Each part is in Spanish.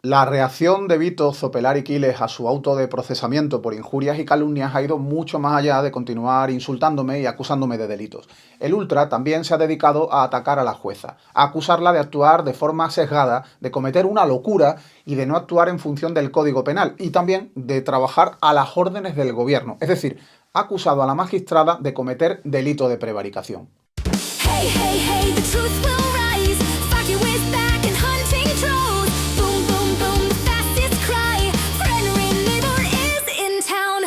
La reacción de Vito Zopelar y Quiles a su auto de procesamiento por injurias y calumnias ha ido mucho más allá de continuar insultándome y acusándome de delitos. El Ultra también se ha dedicado a atacar a la jueza, a acusarla de actuar de forma sesgada, de cometer una locura y de no actuar en función del Código Penal, y también de trabajar a las órdenes del gobierno. Es decir, ha acusado a la magistrada de cometer delito de prevaricación. Hey, hey, hey, the truth will rise. Fuck you is back and hunting trolls. Boom, boom, boom, the fastest cry. Frederick Neighbor is in town.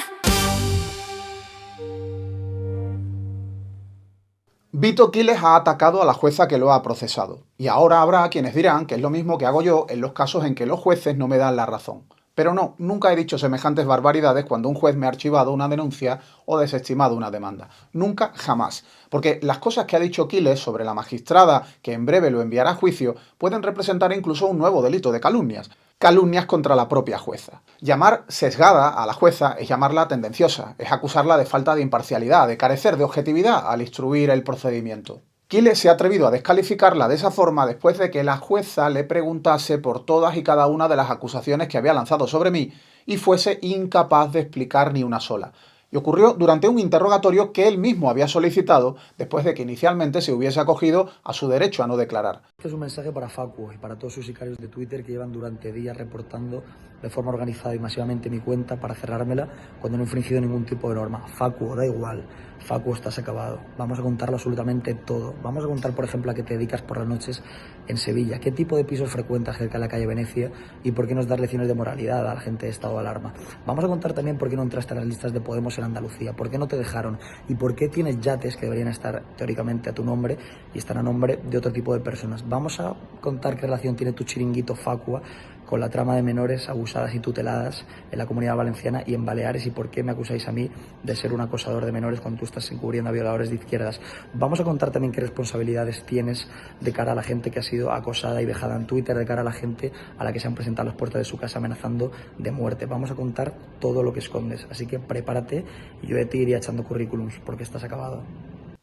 Vito Quiles ha atacado a la jueza que lo ha procesado. Y ahora habrá quienes dirán que es lo mismo que hago yo en los casos en que los jueces no me dan la razón. Pero no, nunca he dicho semejantes barbaridades cuando un juez me ha archivado una denuncia o desestimado una demanda. Nunca, jamás. Porque las cosas que ha dicho Quiles sobre la magistrada, que en breve lo enviará a juicio, pueden representar incluso un nuevo delito de calumnias. Calumnias contra la propia jueza. Llamar sesgada a la jueza es llamarla tendenciosa, es acusarla de falta de imparcialidad, de carecer de objetividad al instruir el procedimiento. Quiles se ha atrevido a descalificarla de esa forma después de que la jueza le preguntase por todas y cada una de las acusaciones que había lanzado sobre mí y fuese incapaz de explicar ni una sola. Y ocurrió durante un interrogatorio que él mismo había solicitado después de que inicialmente se hubiese acogido a su derecho a no declarar. Este es un mensaje para Facu y para todos sus sicarios de Twitter que llevan durante días reportando de forma organizada y masivamente mi cuenta para cerrármela cuando no he infringido ningún tipo de norma. Facu, da igual. Facu, estás acabado. Vamos a contarlo absolutamente todo. Vamos a contar, por ejemplo, a qué te dedicas por las noches en Sevilla, qué tipo de pisos frecuentas cerca de la calle Venecia y por qué nos das lecciones de moralidad a la gente de estado de alarma. Vamos a contar también por qué no entraste a las listas de Podemos en Andalucía, por qué no te dejaron y por qué tienes yates que deberían estar teóricamente a tu nombre y están a nombre de otro tipo de personas. Vamos a contar qué relación tiene tu chiringuito Facua con la trama de menores abusadas y tuteladas en la Comunidad Valenciana y en Baleares y por qué me acusáis a mí de ser un acosador de menores cuando tú estás encubriendo a violadores de izquierdas. Vamos a contar también qué responsabilidades tienes de cara a la gente que ha sido acosada y vejada en Twitter, de cara a la gente a la que se han presentado a las puertas de su casa amenazando de muerte. Vamos a contar todo lo que escondes, así que prepárate y yo de ti iría echando currículums porque estás acabado.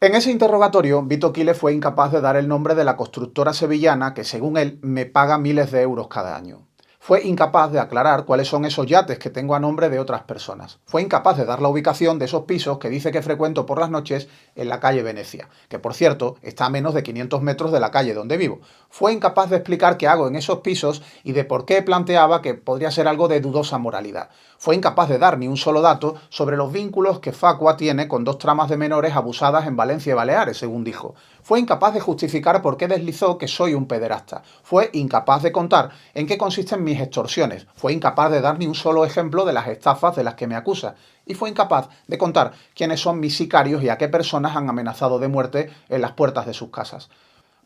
En ese interrogatorio, Vito Quiles fue incapaz de dar el nombre de la constructora sevillana que, según él, me paga miles de euros cada año. Fue incapaz de aclarar cuáles son esos yates que tengo a nombre de otras personas. Fue incapaz de dar la ubicación de esos pisos que dice que frecuento por las noches en la calle Venecia, que por cierto está a menos de 500 metros de la calle donde vivo. Fue incapaz de explicar qué hago en esos pisos y de por qué planteaba que podría ser algo de dudosa moralidad. Fue incapaz de dar ni un solo dato sobre los vínculos que Facua tiene con 2 tramas de menores abusadas en Valencia y Baleares, según dijo. Fue incapaz de justificar por qué deslizó que soy un pederasta. Fue incapaz de contar en qué consisten mis extorsiones. Fue incapaz de dar ni un solo ejemplo de las estafas de las que me acusa. Y fue incapaz de contar quiénes son mis sicarios y a qué personas han amenazado de muerte en las puertas de sus casas.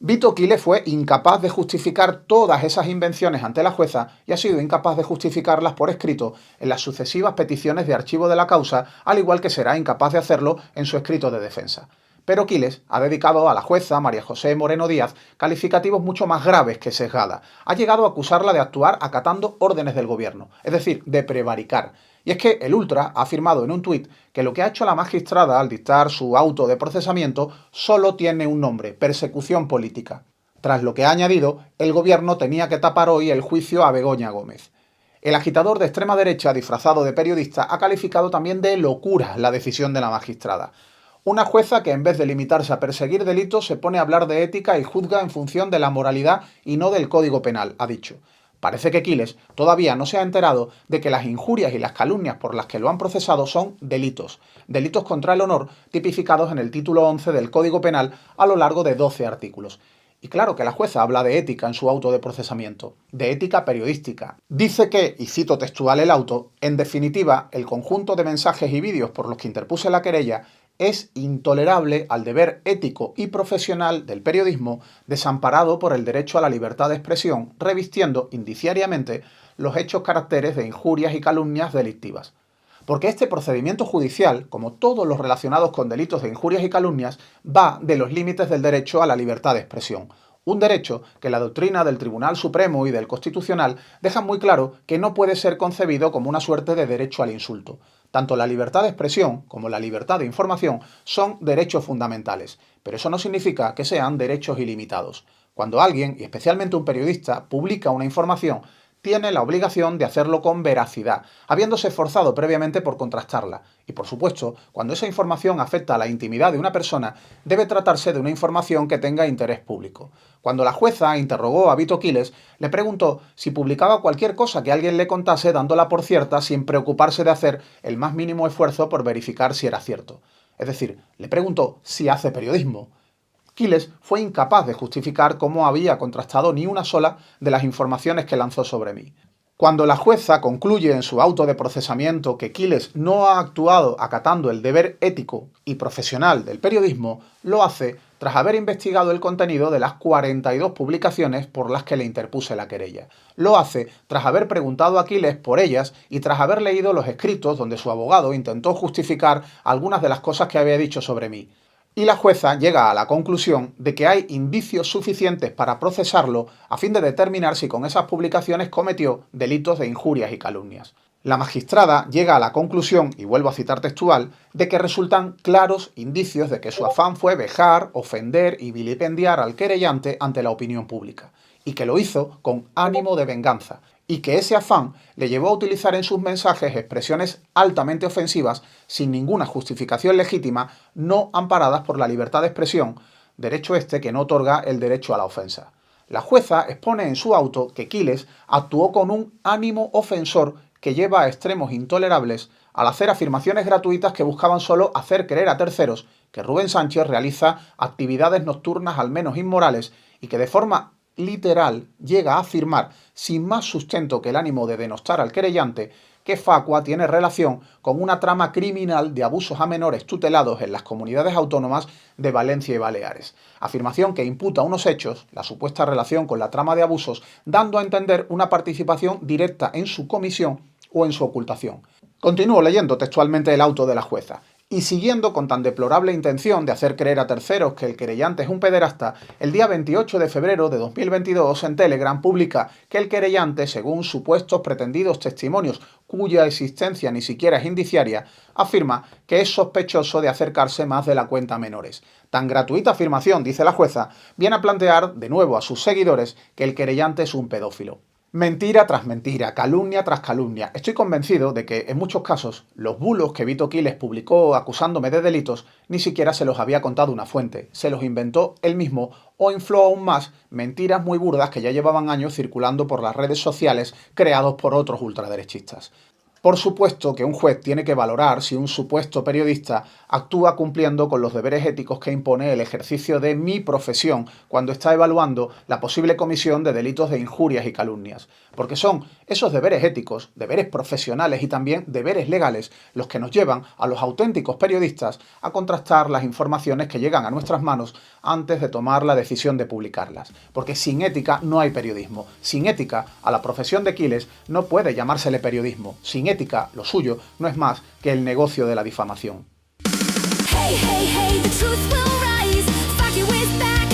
Vito Quiles fue incapaz de justificar todas esas invenciones ante la jueza y ha sido incapaz de justificarlas por escrito en las sucesivas peticiones de archivo de la causa, al igual que será incapaz de hacerlo en su escrito de defensa. Pero Quiles ha dedicado a la jueza María José Moreno Díaz calificativos mucho más graves que sesgada. Ha llegado a acusarla de actuar acatando órdenes del gobierno, es decir, de prevaricar. Y es que el Ultra ha afirmado en un tuit que lo que ha hecho la magistrada al dictar su auto de procesamiento solo tiene un nombre: persecución política. Tras lo que ha añadido, el gobierno tenía que tapar hoy el juicio a Begoña Gómez. El agitador de extrema derecha, disfrazado de periodista, ha calificado también de locura la decisión de la magistrada. Una jueza que en vez de limitarse a perseguir delitos se pone a hablar de ética y juzga en función de la moralidad y no del Código Penal, ha dicho. Parece que Quiles todavía no se ha enterado de que las injurias y las calumnias por las que lo han procesado son delitos contra el honor tipificados en el título 11 del Código Penal a lo largo de 12 artículos. Y claro que la jueza habla de ética en su auto de procesamiento, de ética periodística. Dice que, y cito textual el auto, en definitiva, el conjunto de mensajes y vídeos por los que interpuse la querella es intolerable al deber ético y profesional del periodismo, desamparado por el derecho a la libertad de expresión, revistiendo indiciariamente los hechos caracteres de injurias y calumnias delictivas. Porque este procedimiento judicial, como todos los relacionados con delitos de injurias y calumnias, va de los límites del derecho a la libertad de expresión. Un derecho que la doctrina del Tribunal Supremo y del Constitucional dejan muy claro que no puede ser concebido como una suerte de derecho al insulto. Tanto la libertad de expresión como la libertad de información son derechos fundamentales, pero eso no significa que sean derechos ilimitados. Cuando alguien, y especialmente un periodista, publica una información, tiene la obligación de hacerlo con veracidad, habiéndose esforzado previamente por contrastarla. Y por supuesto, cuando esa información afecta a la intimidad de una persona, debe tratarse de una información que tenga interés público. Cuando la jueza interrogó a Vito Quiles, le preguntó si publicaba cualquier cosa que alguien le contase dándola por cierta sin preocuparse de hacer el más mínimo esfuerzo por verificar si era cierto. Es decir, le preguntó si hace periodismo. Quiles fue incapaz de justificar cómo había contrastado ni una sola de las informaciones que lanzó sobre mí. Cuando la jueza concluye en su auto de procesamiento que Quiles no ha actuado acatando el deber ético y profesional del periodismo, lo hace tras haber investigado el contenido de las 42 publicaciones por las que le interpuse la querella. Lo hace tras haber preguntado a Quiles por ellas y tras haber leído los escritos donde su abogado intentó justificar algunas de las cosas que había dicho sobre mí. Y la jueza llega a la conclusión de que hay indicios suficientes para procesarlo a fin de determinar si con esas publicaciones cometió delitos de injurias y calumnias. La magistrada llega a la conclusión, y vuelvo a citar textual, de que resultan claros indicios de que su afán fue vejar, ofender y vilipendiar al querellante ante la opinión pública, y que lo hizo con ánimo de venganza, y que ese afán le llevó a utilizar en sus mensajes expresiones altamente ofensivas sin ninguna justificación legítima, no amparadas por la libertad de expresión, derecho este que no otorga el derecho a la ofensa. La jueza expone en su auto que Quiles actuó con un ánimo ofensor que lleva a extremos intolerables al hacer afirmaciones gratuitas que buscaban solo hacer creer a terceros que Rubén Sánchez realiza actividades nocturnas al menos inmorales y que de forma literal llega a afirmar, sin más sustento que el ánimo de denostar al querellante, que Facua tiene relación con una trama criminal de abusos a menores tutelados en las comunidades autónomas de Valencia y Baleares. Afirmación que imputa unos hechos, la supuesta relación con la trama de abusos, dando a entender una participación directa en su comisión o en su ocultación. Continúo leyendo textualmente el auto de la jueza. Y siguiendo con tan deplorable intención de hacer creer a terceros que el querellante es un pederasta, el día 28 de febrero de 2022 en Telegram publica que el querellante, según supuestos pretendidos testimonios cuya existencia ni siquiera es indiciaria, afirma que es sospechoso de acercarse más de la cuenta a menores. Tan gratuita afirmación, dice la jueza, viene a plantear de nuevo a sus seguidores que el querellante es un pedófilo. Mentira tras mentira, calumnia tras calumnia. Estoy convencido de que, en muchos casos, los bulos que Vito Quiles publicó acusándome de delitos ni siquiera se los había contado una fuente, se los inventó él mismo o infló aún más mentiras muy burdas que ya llevaban años circulando por las redes sociales creados por otros ultraderechistas. Por supuesto que un juez tiene que valorar si un supuesto periodista actúa cumpliendo con los deberes éticos que impone el ejercicio de mi profesión cuando está evaluando la posible comisión de delitos de injurias y calumnias. Porque son esos deberes éticos, deberes profesionales y también deberes legales los que nos llevan a los auténticos periodistas a contrastar las informaciones que llegan a nuestras manos antes de tomar la decisión de publicarlas. Porque sin ética no hay periodismo. Sin ética, a la profesión de Quiles no puede llamársele periodismo. Sin ética, lo suyo no es más que el negocio de la difamación. Hey, hey, hey, the truth will rise. Fuck you with back.